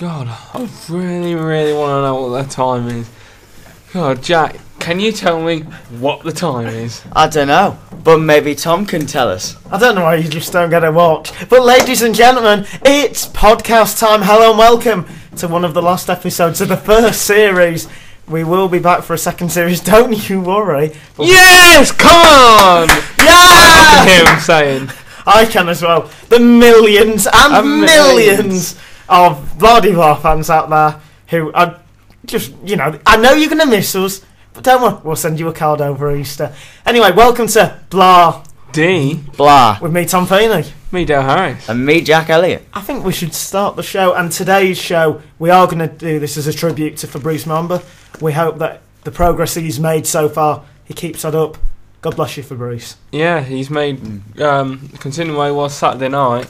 God, I really, really want to know what the time is. God, Jack, can you tell me what the time is? I don't know, but maybe Tom can tell us. I don't know why you just don't get a watch. But ladies and gentlemen, it's podcast time. Hello and welcome to one of the last episodes of the first series. We will be back for a second series, don't you worry. Yes, come on! Yeah! I can hear him saying. I can as well. The millions and millions of bloody blah fans out there who are just, I know you're going to miss us, but don't worry, we'll send you a card over Easter. Anyway, welcome to Blah Blah with me, Tom Feeney. Me, Dale Harris. and me, Jack Elliott. I think we should start the show, and today's show, we are going to do this as a tribute to Fabrice Mamba. We hope that the progress he's made so far, he keeps that up. God bless you, Fabrice. Yeah, he's made, considering where he was Saturday night,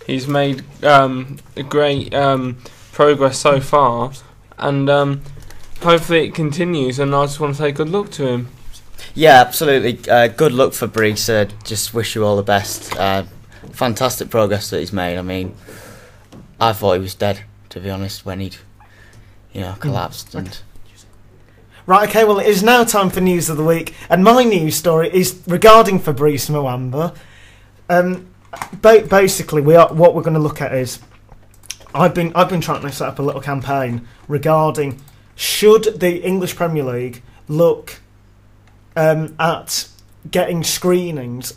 he's made a great progress so far, and hopefully it continues, and I just want to say good luck to him. Yeah, absolutely. Good luck for Brees. Just wish you all the best. Fantastic progress that he's made. I mean, I thought he was dead, to be honest, when he'd, collapsed. And Right, okay, well, it is now time for News of the Week, and my news story is regarding Fabrice Muamba. Basically, what we're going to look at is, I've been trying to set up a little campaign regarding should the English Premier League look at getting screenings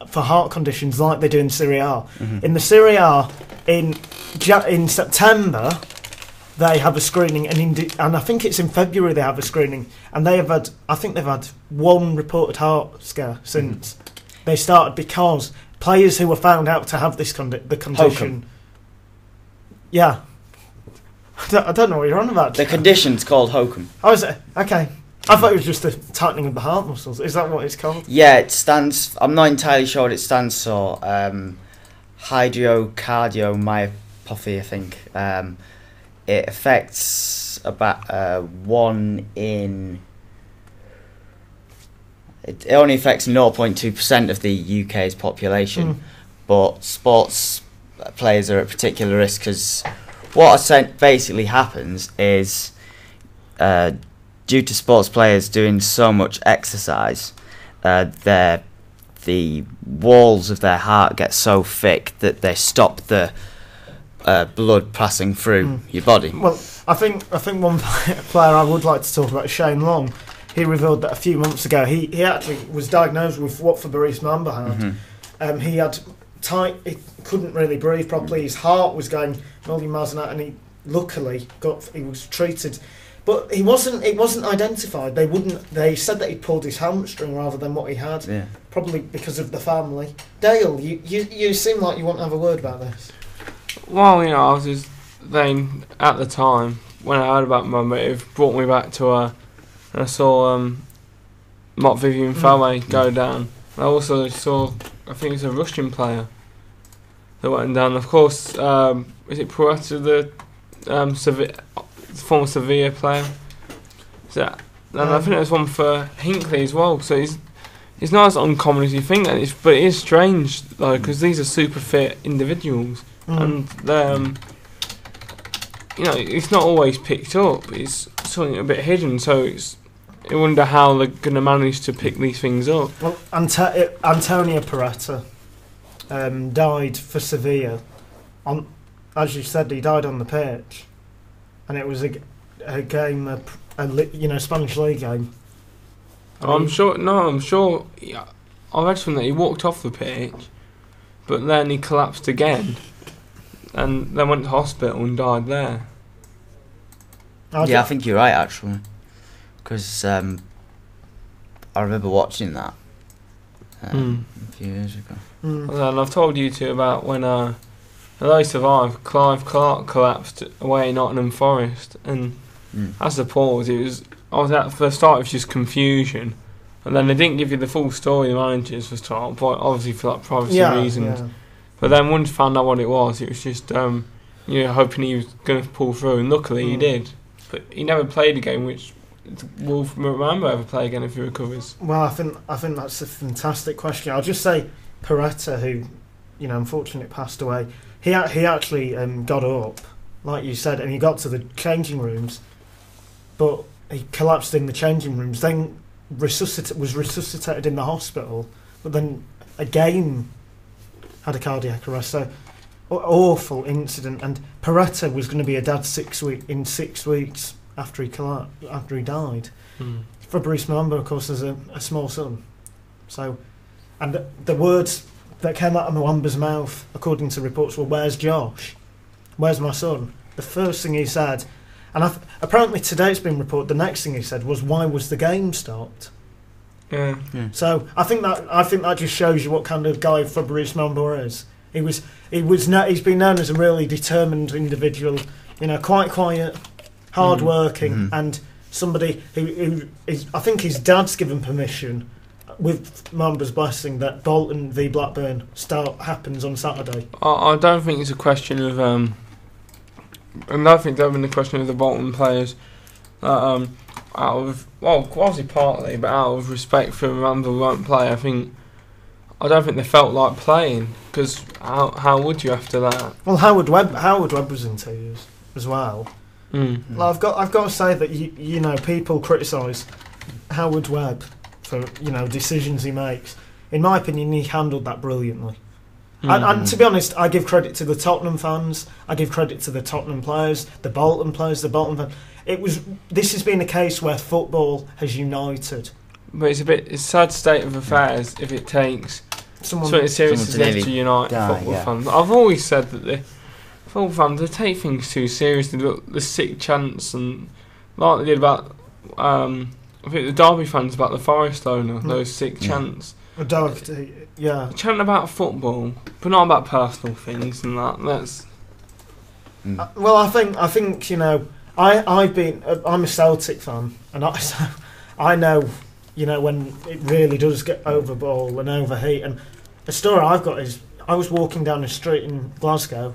for heart conditions like they do in Serie A. Mm-hmm. In the Serie A, in September, they have a screening, and I think it's in February they have a screening, and they've had one reported heart scare since they started, because players who were found out to have this the condition. Hokum. Yeah, I don't know what you're on about. The condition's called Hokum. Oh, is it? Okay. I thought it was just the tightening of the heart muscles. Is that what it's called? Yeah, it stands. I'm not entirely sure what it stands for. Hydrocardiomyopathy, I think. It affects about one in. It only affects 0.2% of the UK's population, but sports players are at particular risk, because what basically happens is, due to sports players doing so much exercise, the walls of their heart get so thick that they stop the blood passing through your body. Well, I think one player I would like to talk about is Shane Long. He revealed that a few months ago he actually was diagnosed with what Fabrice Mamba had. He had he couldn't really breathe properly. His heart was going a million miles an hour, and he luckily he was treated. But it wasn't identified. They said that he pulled his hamstring rather than what he had. Yeah. Probably because of the family. Dale, you seem like you want to have a word about this. Well, I was just saying, at the time, when I heard about Mamba, it brought me back to and I saw Mott Vivian Fowey go down. I also saw, I think it's a Russian player that went down. Of course, is it Puerta, the former Sevilla player? And I think there's one for Hinckley as well. So it's not as uncommon as you think, but it is strange though, because these are super fit individuals, and it's not always picked up. It's something a bit hidden. So I wonder how they're going to manage to pick these things up. Well, Antonio Puerta died for Sevilla. As you said, he died on the pitch. And it was a game, a Spanish league game. I'm sure. Yeah, I read something that he walked off the pitch, but then he collapsed again, and then went to hospital and died there. I think you're right, actually, because I remember watching that a few years ago. And I've told you two about when although he survived, Clive Clark collapsed away in Nottingham Forest, and as the pause, for the start it was just confusion, and then they didn't give you the full story, the managers, for start, but obviously for privacy reasons. Yeah. But then once you found out what it was just hoping he was going to pull through, and luckily he did. But he never played a game, which we'll remember ever play again if he recovers. Well, I think that's a fantastic question. I'll just say Puerta, who unfortunately passed away. He actually got up like you said, and he got to the changing rooms, but he collapsed in the changing rooms. Then was resuscitated in the hospital, but then again had a cardiac arrest. So awful incident. And Peretta was going to be a dad 6 weeks after he died. Fabrice Muamba, of course, has a small son. So, and the words that came out of Muamba's mouth, according to reports, were, "Where's Josh? Where's my son?" The first thing he said, and apparently today it's been reported, the next thing he said was, "Why was the game stopped?" Yeah. So I think that just shows you what kind of guy Fabrice Muamba is. He's been known as a really determined individual, quite quiet, hard-working, and somebody who is, I think his dad's given permission, with Muamba's blessing, that Bolton v Blackburn happens on Saturday. I don't think it's a question of I don't think there's been a question of the Bolton players that quasi partly, but out of respect for Muamba won't play. I don't think they felt like playing, because how would you after that? Well, Howard Webb was in tears as well. Well, I've got to say that people criticise Howard Webb for decisions he makes. In my opinion, he handled that brilliantly. And to be honest, I give credit to the Tottenham fans. I give credit to the Tottenham players, the Bolton players, the Bolton fans. This has been a case where football has united. But it's a sad state of affairs if it takes something serious as this to unite football fans. I've always said that the football fans, they take things too seriously. Look, the sick chants, and like they did about I think the Derby fans about the Forest owner, those sick chants. Chanting about football, but not about personal things and that. That's. Well, I think I'm a Celtic fan, and I know when it really does get over ball and overheat. And the story I've got is I was walking down the street in Glasgow,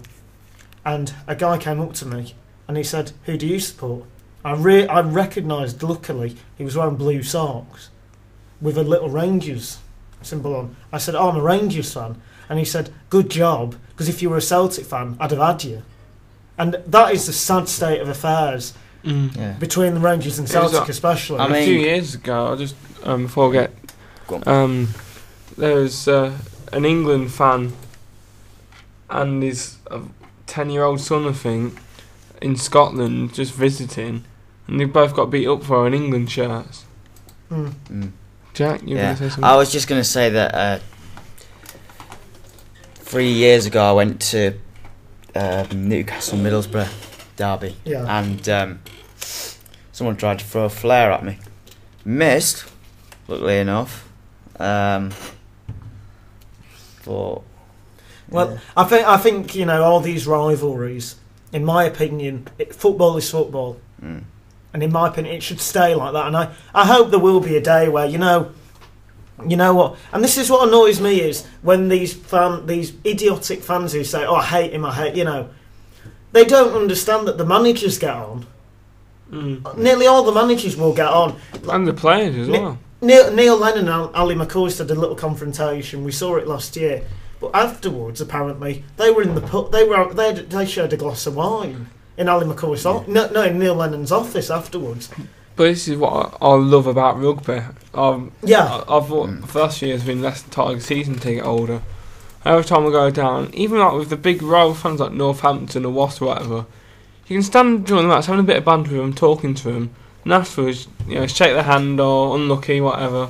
and a guy came up to me and he said, "Who do you support?" I recognised, luckily, he was wearing blue socks with a little Rangers symbol on. I said, "Oh, I'm a Rangers fan." And he said, "Good job, because if you were a Celtic fan, I'd have had you." And that is the sad state of affairs between the Rangers and Celtic, especially. A few years ago, I just before I get there was an England fan and his 10-year-old son, I think, in Scotland just visiting, and they both got beat up for wearing England shirts. Jack, you were going to say something? I was just going to say that 3 years ago I went to Newcastle Middlesbrough derby, and someone tried to throw a flare at me. Missed, luckily enough. I think all these rivalries, in my opinion, football is football. And in my opinion, it should stay like that. And I hope there will be a day where, you know what, and this is what annoys me, is when these idiotic fans who say, "Oh, I hate him, they don't understand that the managers get on. Nearly all the managers will get on. And the players as well. Neil Lennon and Ali McCoy had a little confrontation. We saw it last year. But afterwards, apparently, they were in the pub. They shared a glass of wine in Ali McCoy's in Neil Lennon's office afterwards. But this is what I love about rugby. I've thought for last year has been less Tiger season to get older. Every time I go down, even like with the big rival fans like Northampton or Wasps or whatever, you can stand during the match having a bit of banter with them, talking to them, and afterwards, shake their hand or unlucky, whatever.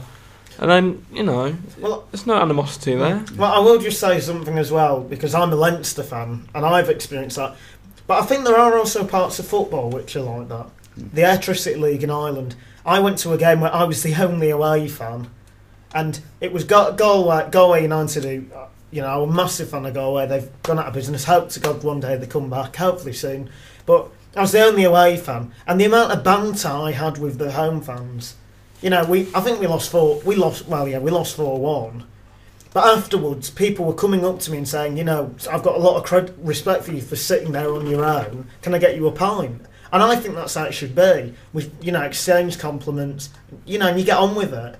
And then, there's no animosity there. Well, I will just say something as well, because I'm a Leinster fan, and I've experienced that. But I think there are also parts of football which are like that. The Airtricity League in Ireland. I went to a game where I was the only away fan, and it was Galway United, who, I'm a massive fan of Galway. They've gone out of business. Hope to God one day they come back, hopefully soon. But I was the only away fan, and the amount of banter I had with the home fans. I think we lost 4-1. But afterwards, people were coming up to me and saying, I've got a lot of respect for you for sitting there on your own. Can I get you a pint? And I think that's how it should be. With exchange compliments, and you get on with it.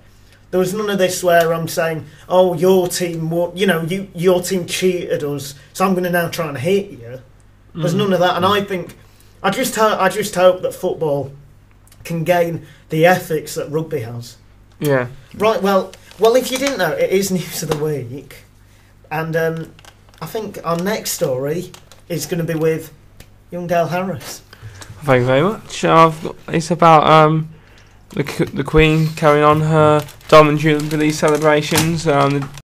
There was none of this where I'm saying, "Oh, your team, your team cheated us, so I'm going to now try and hit you." There's none of that, and I just hope that football can gain the ethics that rugby has. Yeah. Right. Well, if you didn't know, it is news of the week, and I think our next story is going to be with young Dale Harris. Thank you very much. It's about the Queen carrying on her Diamond Jubilee celebrations.